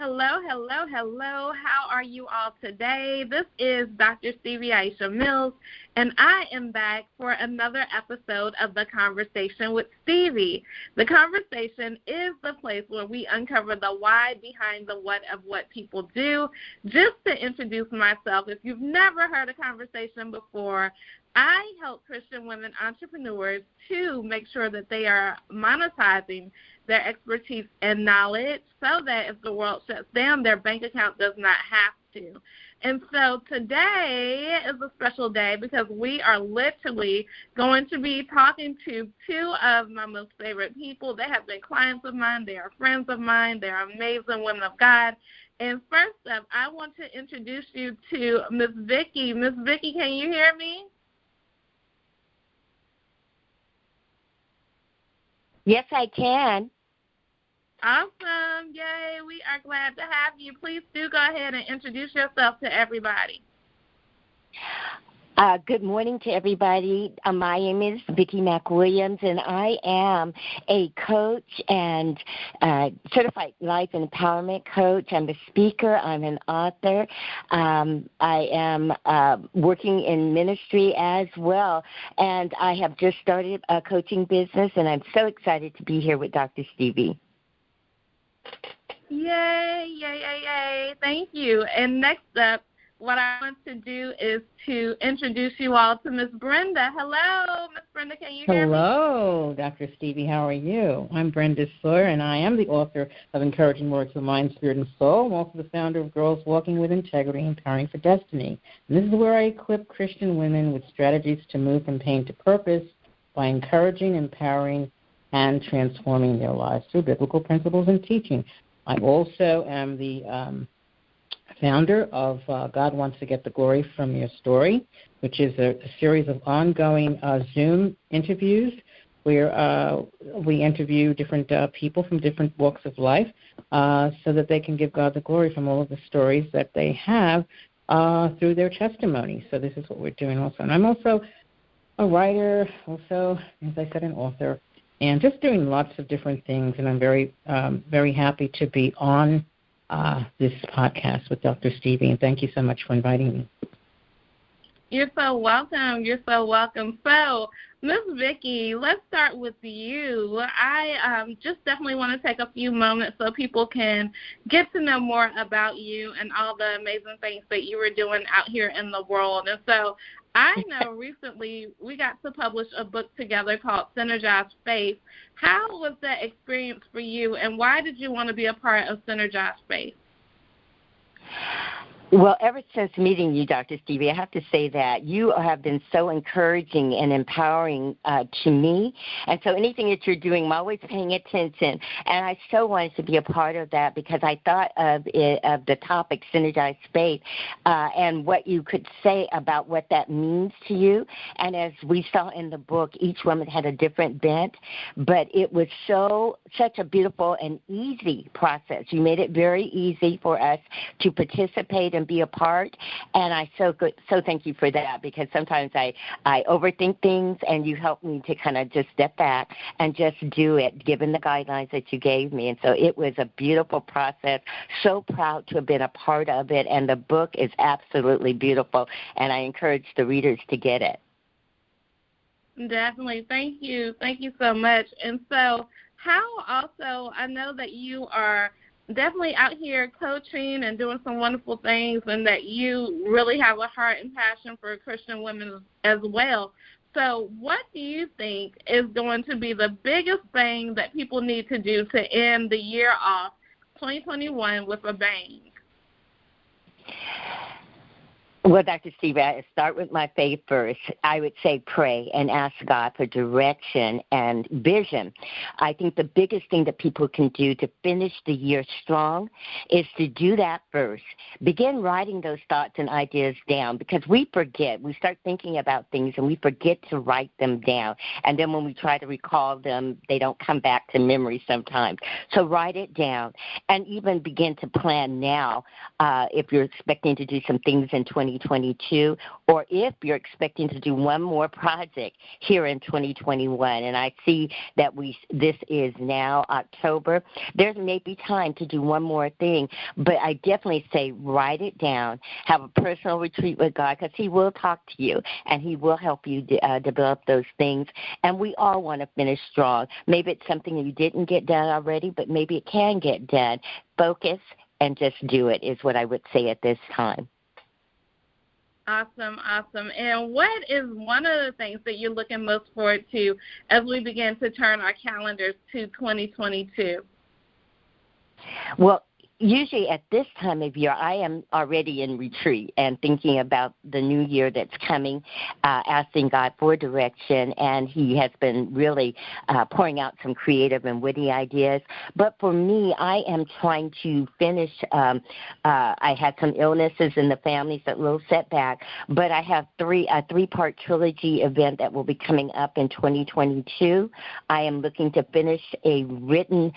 Hello, hello, hello. How are you all today? This is Dr. Stevie Aisha Mills, and I am back for another episode of The Conversation with Stevie. The Conversation is the place where we uncover the why behind the what of what people do. Just to introduce myself, if you've never heard a conversation before, I help Christian women entrepreneurs to make sure that they are monetizing their expertise and knowledge so that if the world shuts down, their bank account does not have to. And so today is a special day because we are literally going to be talking to two of my most favorite people. They have been clients of mine. They are friends of mine. They are amazing women of God. And first up, I want to introduce you to Miss Vicki. Miss Vicki, can you hear me? Yes, I can. Awesome. Yay. We are glad to have you. Please do go ahead and introduce yourself to everybody. Good morning to everybody. My name is Vicki Mack-Williams, and I am a coach and certified life and empowerment coach. I'm a speaker. I'm an author. I am working in ministry as well, and I have just started a coaching business, and I'm so excited to be here with Dr. Stevie. Yay, yay, yay, yay. Thank you. And next up, what I want to do is to introduce you all to Miss Brenda. Hello, Miss Brenda, can you hear me? Hello, Dr. Stevie. How are you? I'm Brenda Sawyer, and I am the author of Encouraging Words of Mind, Spirit, and Soul. I'm also the founder of Girls Walking with Integrity, Empowering for Destiny. And this is where I equip Christian women with strategies to move from pain to purpose by encouraging, empowering, and transforming their lives through biblical principles and teaching. I also am the founder of God Wants to Get the Glory from Your Story, which is a series of ongoing Zoom interviews where we interview different people from different walks of life so that they can give God the glory from all of the stories that they have through their testimony. So this is what we're doing also. And I'm also a writer, also, as I said, an author, and just doing lots of different things. And I'm very, very happy to be on this podcast with Dr. Stevie, and thank you so much for inviting me. You're so welcome. You're so welcome. So, Miss Vicki, let's start with you. I just definitely want to take a few moments so people can get to know more about you and all the amazing things that you were doing out here in the world. And so I know recently we got to publish a book together called Synergized Faith. How was that experience for you, and why did you want to be a part of Synergized Faith? Well, ever since meeting you, Dr. Stevie, I have to say that you have been so encouraging and empowering to me. And so anything that you're doing, I'm always paying attention. And I so wanted to be a part of that because I thought of the topic, Synergized Faith, and what you could say about what that means to you. And as we saw in the book, each woman had a different bent, but it was such a beautiful and easy process. You made it very easy for us to participate and be a part, and I so thank you for that, because sometimes I overthink things, and you help me to kind of just step back and just do it, given the guidelines that you gave me. And so it was a beautiful process. So proud to have been a part of it, and the book is absolutely beautiful, and I encourage the readers to get it. Definitely. Thank you so much. And so how also, I know that you are definitely out here coaching and doing some wonderful things, and that you really have a heart and passion for Christian women as well. So what do you think is going to be the biggest thing that people need to do to end the year off 2021 with a bang? Well, Dr. Steve, I start with my faith first. I would say pray and ask God for direction and vision. I think the biggest thing that people can do to finish the year strong is to do that first. Begin writing those thoughts and ideas down, because we forget. We start thinking about things and we forget to write them down. And then when we try to recall them, they don't come back to memory sometimes. So write it down and even begin to plan now if you're expecting to do some things in 2020. 2022, or if you're expecting to do one more project here in 2021. And I see that this is now October. There may be time to do one more thing, but I definitely say write it down, have a personal retreat with God, because he will talk to you and he will help you develop those things. And we all want to finish strong. Maybe it's something that you didn't get done already, but maybe it can get done. Focus and just do it is what I would say at this time. Awesome, awesome. And what is one of the things that you're looking most forward to as we begin to turn our calendars to 2022? Well, usually at this time of year, I am already in retreat and thinking about the new year that's coming, asking God for direction, and he has been really pouring out some creative and witty ideas. But for me, I am trying to finish. I had some illnesses in the family, so a little setback, but I have a three-part trilogy event that will be coming up in 2022. I am looking to finish a written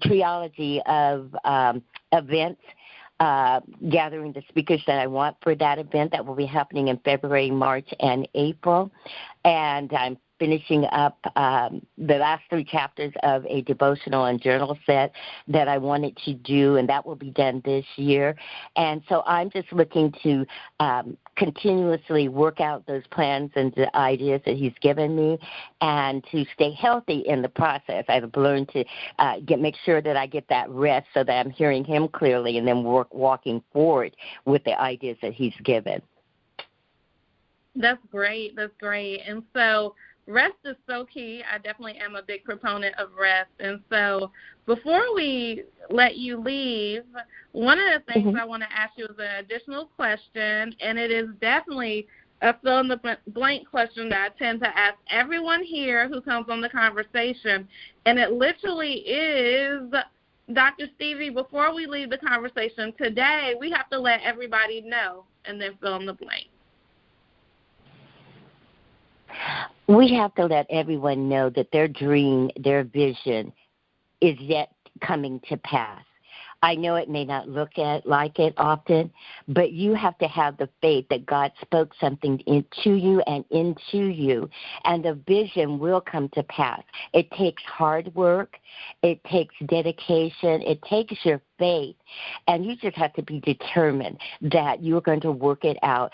trilogy of events, gathering the speakers that I want for that event that will be happening in February, March, and April. And I'm finishing up the last 3 chapters of a devotional and journal set that I wanted to do, and that will be done this year. And so I'm just looking to continuously work out those plans and the ideas that he's given me, and to stay healthy in the process. I've learned to make sure that I get that rest so that I'm hearing him clearly, and then walking forward with the ideas that he's given. That's great. That's great. And so rest is so key. I definitely am a big proponent of rest. And so before we let you leave, one of the things I want to ask you is an additional question, and it is definitely a fill-in-the-blank question that I tend to ask everyone here who comes on the conversation, and it literally is, Dr. Stevie, before we leave the conversation today, we have to let everybody know, and then fill in the blank. We have to let everyone know that their dream, their vision is yet coming to pass. I know it may not look like it often, but you have to have the faith that God spoke something into you and into you, and the vision will come to pass. It takes hard work. It takes dedication. It takes your faith, and you just have to be determined that you're going to work it out.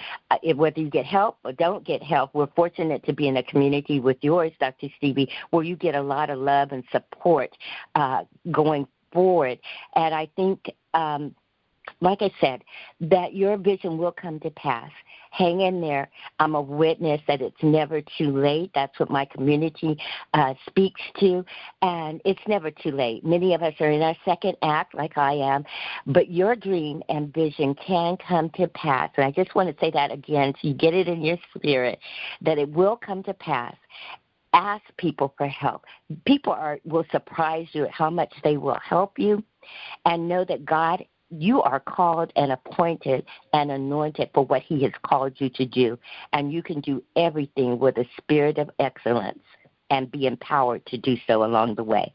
Whether you get help or don't get help, we're fortunate to be in a community with yours, Dr. Stevie, where you get a lot of love and support going forward. And I think, like I said, that your vision will come to pass. Hang in there. I'm a witness that it's never too late. That's what my community speaks to, and it's never too late. Many of us are in our second act, like I am, but your dream and vision can come to pass. And I just want to say that again so you get it in your spirit, that it will come to pass. Ask people for help. People will surprise you at how much they will help you, and know that God, you are called and appointed and anointed for what he has called you to do, and you can do everything with a spirit of excellence and be empowered to do so along the way.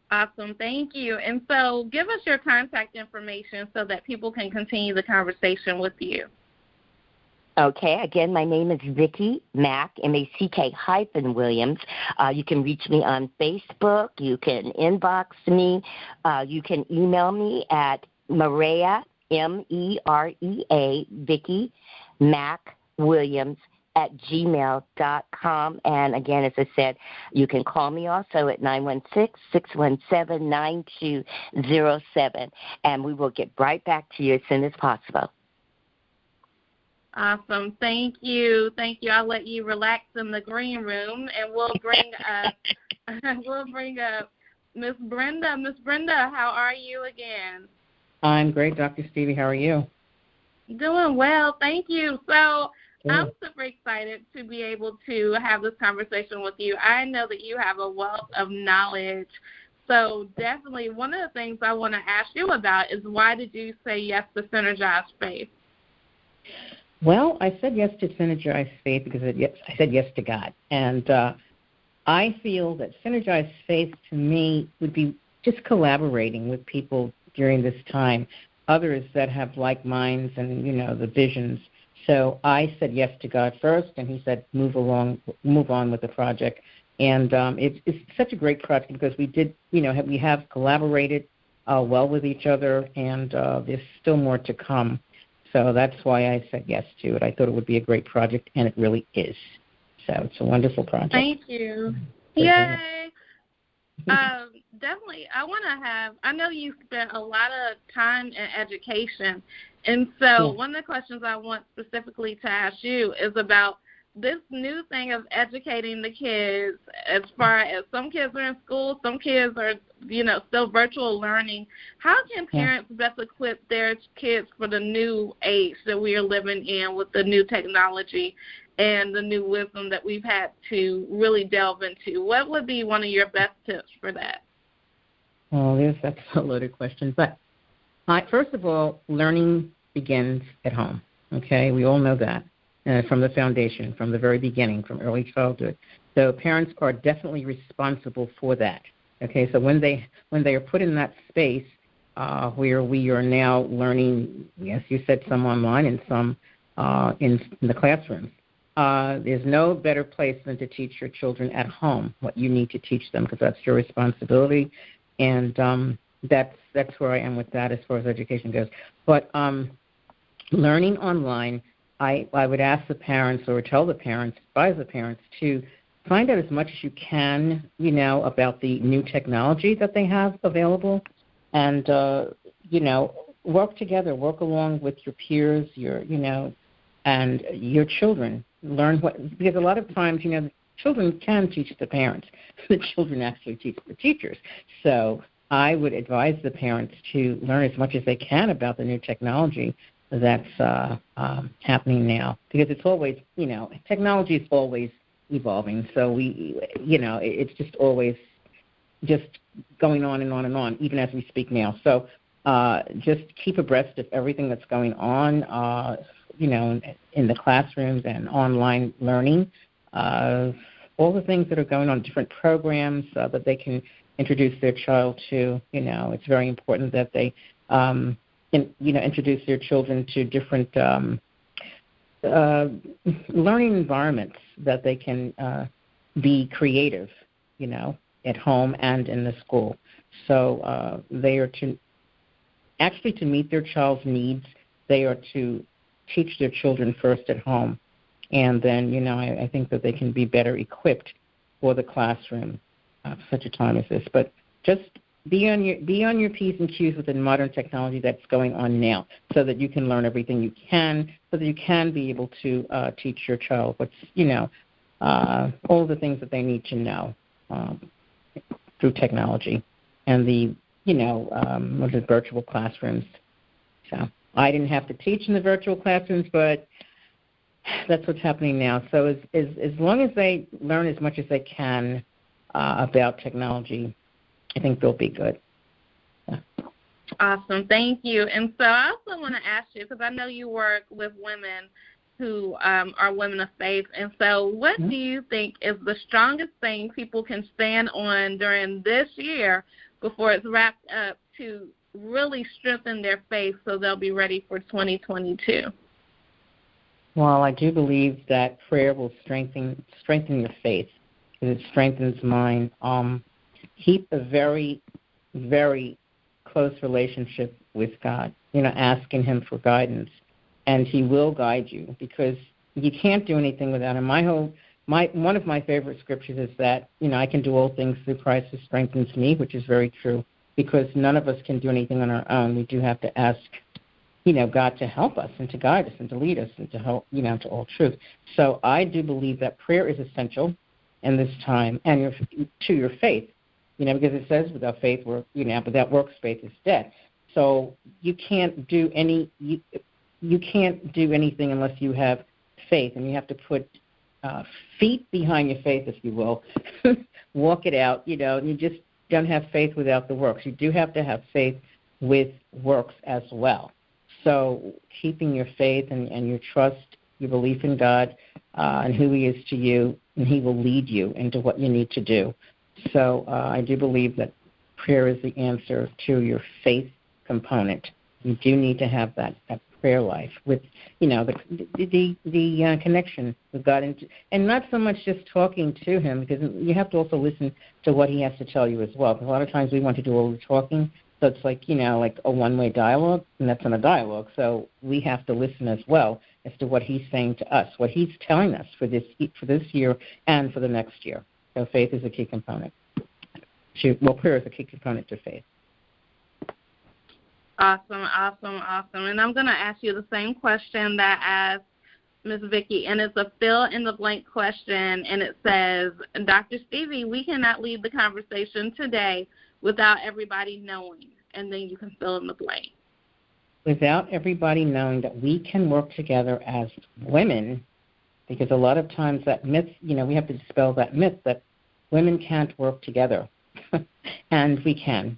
Awesome. Thank you. And so give us your contact information so that people can continue the conversation with you. Okay, again, my name is Vicki, Mack, M-A-C-K-Williams. You can reach me on Facebook. You can inbox me. You can email me at Maria, M-E-R-E-A, Vicki, Mack-Williams at gmail.com. And again, as I said, you can call me also at 916-617-9207, and we will get right back to you as soon as possible. Awesome. Thank you. Thank you. I'll let you relax in the green room, and we'll bring up Miss Brenda. Miss Brenda, how are you again? I'm great, Dr. Stevie. How are you? Doing well. Thank you. So I'm super excited to be able to have this conversation with you. I know that you have a wealth of knowledge. So definitely one of the things I want to ask you about is, why did you say yes to Synergize Faith? Well, I said yes to Synergize Faith because I said yes to God. And I feel that Synergize Faith to me would be just collaborating with people during this time. others that have like minds and, the visions. So I said yes to God first, and he said move on with the project. And it's such a great project because we did, we have collaborated well with each other, and there's still more to come. So that's why I said yes to it. I thought it would be a great project, and it really is. So it's a wonderful project. Thank you. Yay. Definitely. I know you spent a lot of time in education, and so one of the questions I want specifically to ask you is about this new thing of educating the kids. As far as some kids are in school, some kids are, still virtual learning. How can parents best equip their kids for the new age that we are living in with the new technology and the new wisdom that we've had to really delve into? What would be one of your best tips for that? Well, that's a loaded question. But first of all, learning begins at home, okay? We all know that. From the foundation, from the very beginning, from early childhood. So parents are definitely responsible for that. Okay, so when they are put in that space where we are now learning, yes, you said some online and some in the classroom, there's no better place than to teach your children at home what you need to teach them, because that's your responsibility, and that's where I am with that as far as education goes. But learning online, I would ask the parents or tell the parents, advise the parents to find out as much as you can, about the new technology that they have available, and, work together, work along with your peers, and your children. Learn because a lot of times, children can teach the parents. The children actually teach the teachers. So I would advise the parents to learn as much as they can about the new technology that's happening now, because it's always, technology is always evolving. So it's just always just going on and on and on, even as we speak now. So just keep abreast of everything that's going on, in the classrooms and online learning, all the things that are going on, different programs that they can introduce their child to. It's very important that they introduce their children to different learning environments that they can be creative, at home and in the school. So they are to meet their child's needs. They are to teach their children first at home, and then I think that they can be better equipped for the classroom for such a time as this. But just be on your P's and Q's with the modern technology that's going on now, so that you can learn everything you can, so that you can be able to teach your child what's all the things that they need to know through technology and the virtual classrooms. So I didn't have to teach in the virtual classrooms, but that's what's happening now. So as long as they learn as much as they can about technology, I think they'll be good. Yeah. Awesome. Thank you. And so I also want to ask you, because I know you work with women who are women of faith, and so what do you think is the strongest thing people can stand on during this year before it's wrapped up to really strengthen their faith so they'll be ready for 2022? Well, I do believe that prayer will strengthen your faith, because it strengthens mine. Keep a very, very close relationship with God, asking him for guidance, and he will guide you, because you can't do anything without him. One of my favorite scriptures is that, I can do all things through Christ who strengthens me, which is very true, because none of us can do anything on our own. We do have to ask, God to help us and to guide us and to lead us and to help, to all truth. So I do believe that prayer is essential in this time, and to your faith. Because it says without faith, without works, faith is dead. So you can't do anything unless you have faith, and you have to put feet behind your faith, if you will, walk it out. And you just don't have faith without the works. You do have to have faith with works as well. So keeping your faith and your trust, your belief in God and who he is to you, and he will lead you into what you need to do. So I do believe that prayer is the answer to your faith component, You do need to have that prayer life with, the connection with God, and not so much just talking to Him, because you have to also listen to what He has to tell you as well. Because a lot of times we want to do all the talking, so it's like a one-way dialogue, and that's not a dialogue. So we have to listen as well as to what He's saying to us, what He's telling us for this year and for the next year. So faith is a key component. Prayer is a key component to faith. Awesome. And I'm going to ask you the same question that I asked Ms. Vicki, and it's a fill-in-the-blank question, and it says, Dr. Stevie, we cannot leave the conversation today without everybody knowing, and then you can fill in the blank. Without everybody knowing that we can work together as women, because a lot of times that myth, we have to dispel that myth that women can't work together. And we can.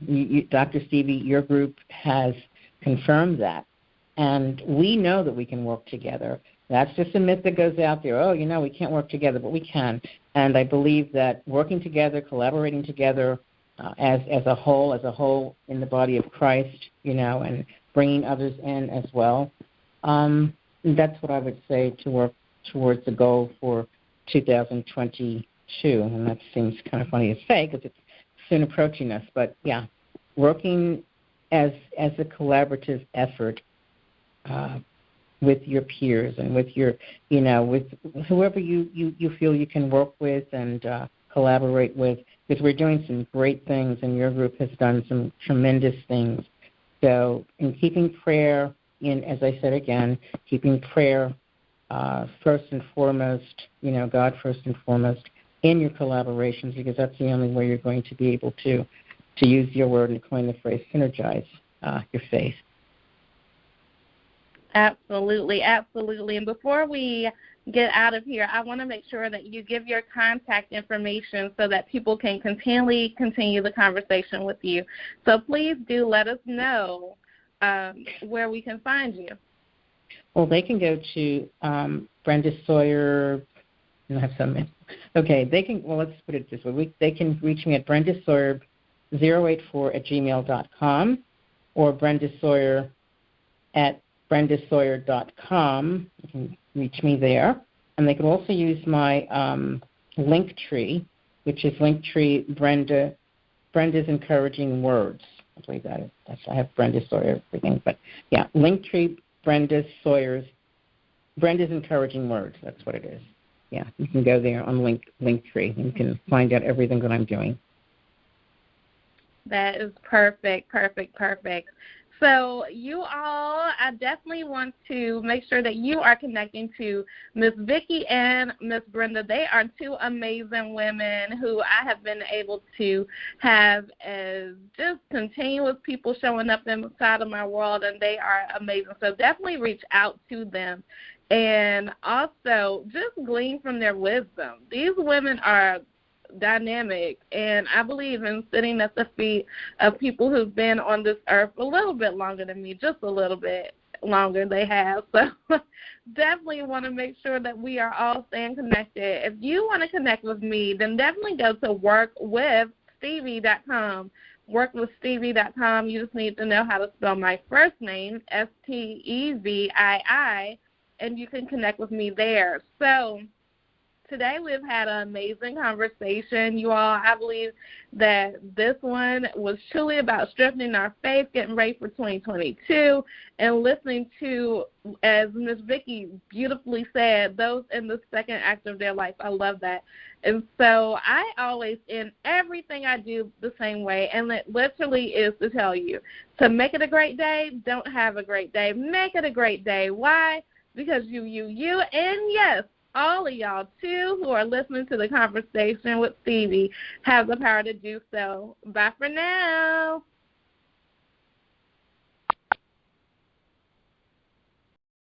Dr. Stevie, your group has confirmed that. And we know that we can work together. That's just a myth that goes out there. Oh, we can't work together, but we can. And I believe that working together, collaborating together as a whole in the body of Christ, and bringing others in as well, that's what I would say to work towards the goal for 2022. And that seems kind of funny to say because it's soon approaching us, but yeah, working as a collaborative effort with your peers and with your, with whoever you feel you can work with and collaborate with, because we're doing some great things, and your group has done some tremendous things. So, in keeping prayer as I said again, keeping prayer first and foremost, God first and foremost, in your collaborations, because that's the only way you're going to be able to use your word and coin the phrase synergize your faith. Absolutely. And before we get out of here, I want to make sure that you give your contact information so that people can continually continue the conversation with you. So please do let us know where we can find you. Well, they can go to Brenda Sawyer. I have some. Okay, they can. Well, let's put it this way. They can reach me at brendasawyer084@gmail.com or brendasawyer@brendasawyer.com. You can reach me there, and they can also use my link tree, which is Linktree Brenda's Encouraging Words. I believe that is. I have Brenda Sawyer everything, but yeah, Linktree Brenda's Encouraging Words. That's what it is. Yeah, you can go there on Linktree and you can find out everything that I'm doing. That is perfect. So you all, I definitely want to make sure that you are connecting to Miss Vicki and Miss Brenda. They are two amazing women who I have been able to have as just continuous people showing up inside of my world, and they are amazing. So definitely reach out to them. And also just glean from their wisdom. These women are dynamic, and I believe in sitting at the feet of people who've been on this earth a little bit longer than me, just a little bit longer they have. So definitely want to make sure that we are all staying connected. If you want to connect with me, then definitely go to workwithstevie.com. Workwithstevie.com. You just need to know how to spell my first name, Stevii, and you can connect with me there. So today we've had an amazing conversation, you all. I believe that this one was truly about strengthening our faith, getting ready for 2022, and listening to, as Ms. Vicki beautifully said, those in the second act of their life. I love that. And so I always end everything I do the same way, and it literally is to tell you to make it a great day. Don't have a great day. Make it a great day. Why? Because you, and yes, all of y'all, too, who are listening to the conversation with Stevie, have the power to do so. Bye for now.